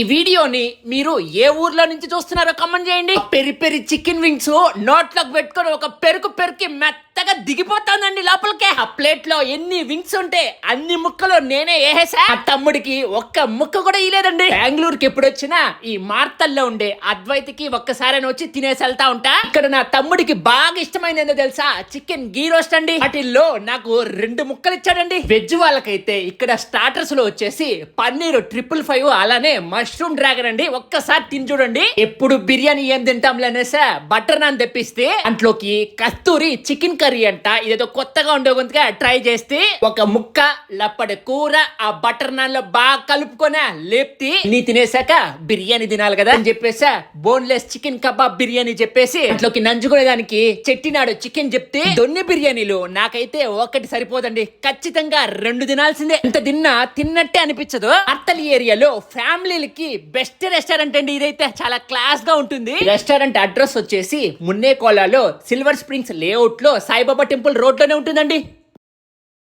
ఈ వీడియోని మీరు ఏ ఊర్లో నుంచి చూస్తున్నారో కామెంట్ చేయండి. పెరి పెరి చికెన్ వింగ్స్ నోట్లోకి పెట్టుకొని ఒక పెరికి మెత్తగా దిగిపోతానండి లోపలికే. ఆ ప్లేట్ లో ఎన్ని వింగ్స్ ఉంటే అన్ని ముక్కలు నేనే వేసేసా. ఆ తమ్ముడికి ఒక్క ముక్క కూడా ఇలేదండి. బెంగళూరుకి ఎప్పుడు వచ్చినా ఈ మార్తల్లో ఉండే అద్వైతకి ఒక్కసారి వచ్చి తినేసి వెళ్తా ఉంటా. ఇక్కడ నా తమ్ముడికి బాగా ఇష్టమైనది ఏందో తెలుసా? చికెన్ గీ రోస్ట్ అండి. వాటిల్లో నాకు 2 ముక్కలు ఇచ్చాడండి. వెజ్ వాళ్ళకైతే ఇక్కడ స్టార్టర్స్ లో వచ్చేసి పన్నీర్ 555 అలానే మష్రూమ్ డ్రాగన్ అండి. ఒక్కసారి తిని చూడండి. ఎప్పుడు బిర్యానీ ఏం తింటాంలే అనేసా బటర్ నాన్ తెప్పిస్తే అంట్లోకి కస్తూరి చికెన్ కర్రీ అంట. ఇదేదో కొత్తగా ఉండే కొంతగా ట్రై చేస్తే ఒక ముక్క లప్పడి కూర ఆ బటర్ నాన్ లో బాగా కలుపుకొని లేప్తి నీ తినేసాక బిర్యానీ తినాలి కదా అని చెప్పేసా బోన్లెస్ చికెన్ కబాబ్ బిర్యానీ చెప్పేసి అంట్లోకి నంజుకునేదానికి చెట్టినాడు చికెన్ చెప్తే దొన్ని బిర్యానీలు నాకైతే ఒకటి సరిపోదండి. ఖచ్చితంగా 2 తినాల్సిందే. ఇంత తిన్నట్టే అనిపించదు. అర్తలి ఏరియాలో ఫ్యామిలీలకి బెస్ట్ రెస్టారెంట్ అండి. ఇదైతే చాలా క్లాస్ గా ఉంటుంది. రెస్టారెంట్ అడ్రస్ వచ్చేసి మున్నేకోలాలో సిల్వర్ స్ప్రింగ్స్ లేఅవుట్ లో సాయిబాబా టెంపుల్ రోడ్ లోనే ఉంటుందండి.